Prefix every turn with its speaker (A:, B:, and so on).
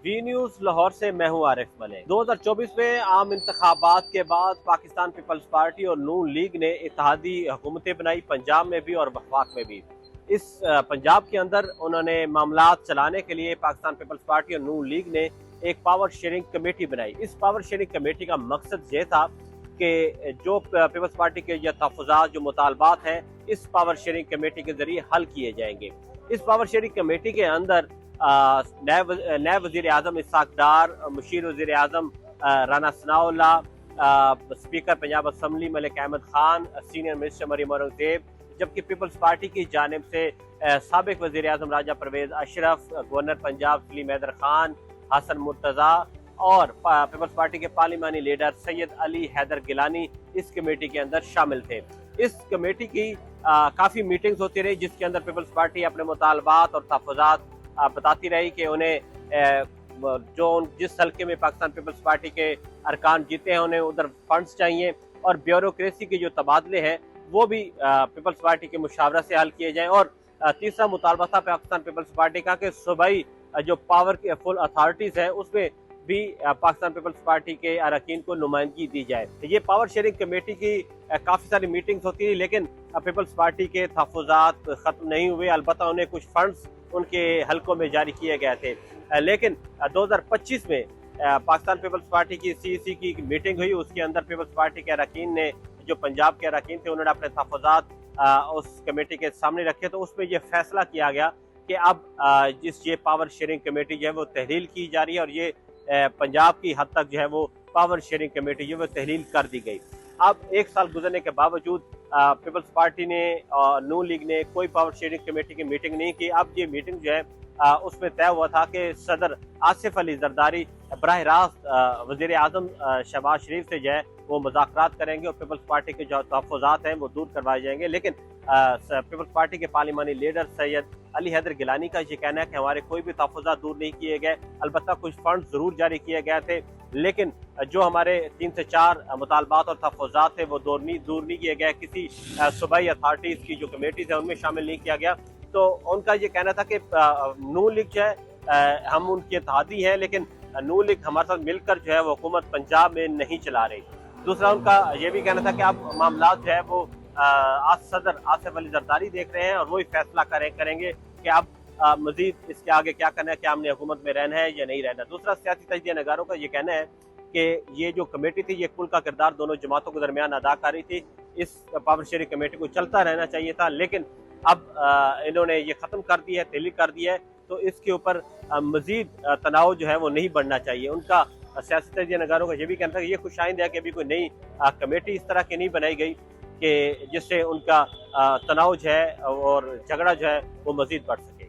A: V news Lahore से मैं हूं आरिफ मलिक। 2024 में आम इंतखाबात के बाद पाकिस्तान पीपल्स पार्टी और नून लीग ने इत्तेहादी हुकूमतें बनाई, पंजाब में भी और वफाक में भी। इस पंजाब के अंदर उन्होंने मामलात चलाने के लिए पाकिस्तान पीपल्स पार्टी और नून लीग ने एक पावर शेयरिंग कमेटी बनाई। इस पावर शेयरिंग कमेटी का मकसद ये था कि जो पीपल्स पार्टी के जो तहफ़्फ़ुज़ात, जो मुतालबात हैं, इस पावर शेयरिंग कमेटी के जरिए हल किए जाएंगे। इस पावर शेयरिंग कमेटी के अंदर नए वज़ीर आज़म इसहाक़ डार, मुशीर वज़ीर आज़म Rana Sanaullah, speaker Punjab assembly Malik Ahmad Khan, senior minister Maryam Aurangzeb, जबकि पीपल्स पार्टी की जानिब से साबिक़ वज़ीर आज़म राजा परवेज़ अशरफ, गवर्नर पंजाब सलीम हैदर खान, हसन मुर्तज़ा और पीपल्स पार्टी के पार्लिमानी लीडर सैयद अली हैदर गिलानी इस कमेटी के अंदर शामिल थे। इस कमेटी की काफ़ी मीटिंग्स होती रही, जिसके अंदर पीपल्स पार्टी अपने मुतालबात और तहफ़्फ़ुज़ात बताती रही कि उन्हें जिस हल्के में पाकिस्तान पीपल्स पार्टी के अरकान जीते हैं उन्हें उधर फंड्स चाहिए, और ब्यूरोक्रेसी के जो तबादले हैं वो भी पीपल्स पार्टी के मुशावरा से हल किए जाएं। और तीसरा मुतालबा था पाकिस्तान पीपल्स पार्टी का कि सूबाई जो पावर की फुल अथॉरिटीज़ है उसमें भी पाकिस्तान पीपल्स पार्टी के अरकान को नुमाइंदगी दी जाए। ये पावर शेयरिंग कमेटी की काफ़ी सारी मीटिंग्स होती है, लेकिन पीपल्स पार्टी के तहफ़्फ़ुज़ात ख़त्म नहीं हुए। अलबत्ता उन्हें कुछ फंड्स उनके हलकों में जारी किए गए थे। लेकिन 2025 में पाकिस्तान पीपल्स पार्टी की CEC की मीटिंग हुई। उसके अंदर पीपल्स पार्टी के अरकान ने, जो पंजाब के अरकान थे, उन्होंने अपने तहफ़्फ़ुज़ात उस कमेटी के सामने रखे। तो उसमें यह फैसला किया गया कि अब ये पावर शेयरिंग कमेटी जो है वो तहलील की जा रही है, और ये पंजाब की हद तक जो है वो पावर शेयरिंग कमेटी जो है वो तहलील कर दी गई। अब एक साल गुजरने के बावजूद पीपल्स पार्टी ने और नून लीग ने कोई पावर शेयरिंग कमेटी की मीटिंग नहीं की। अब ये मीटिंग जो है उसमें तय हुआ था कि सदर आसिफ अली जरदारी बराह रास्त वज़ीर आज़म शहबाज शरीफ से जो है वो मुज़ाकरात करेंगे और पीपल्स पार्टी के जो तहफ़्फ़ुज़ात हैं वो दूर करवाए जाएंगे। लेकिन पीपल्स पार्टी के पार्लिमानी लीडर सैयद अली हैदर गिलानी का ये कहना है कि हमारे कोई भी तहफ़्फ़ुज़ात दूर नहीं किए गए, अलबत्ता कुछ फंड ज़रूर जारी किए गए थे, लेकिन जो हमारे 3 से 4 मुतालबात और तहफ़्फ़ुज़ात थे वो दूर नहीं किए गए। किसी सूबाई अथॉरिटीज़ की जो कमेटीज़ हैं उनमें शामिल नहीं किया गया। तो उनका ये कहना था कि नून लीग जो है हम उनके इत्तेहादी हैं, लेकिन नून लीग हमारे साथ मिलकर जो है वो हुकूमत पंजाब में नहीं चला रही। दूसरा उनका ये भी कहना था कि अब मामला जो है वो आज सदर आसिफ अली जरदारी देख रहे हैं और वही फैसला करेंगे कि अब मजीद इसके आगे क्या करना है, क्या हमने हुकूमत में रहना है या नहीं रहना। दूसरा सियासी तजज़िया नगारों का ये कहना है कि ये जो कमेटी थी ये कुल का किरदार दोनों जमातों के दरमियान अदा कर रही थी। इस पावर शेयरिंग कमेटी को चलता रहना चाहिए था, लेकिन अब इन्होंने ये ख़त्म कर दिया है, तहलील कर दिया है, तो इसके ऊपर मजीद तनाव जो है वो नहीं बढ़ना चाहिए। उनका सियासी तजज़िया नगारों का ये भी कहना था कि ये खुशाइंद है कि अभी कोई नई कमेटी इस तरह की नहीं बनाई गई कि जिससे उनका तनाव जो है और झगड़ा जो है वो मजीद बढ़ सके।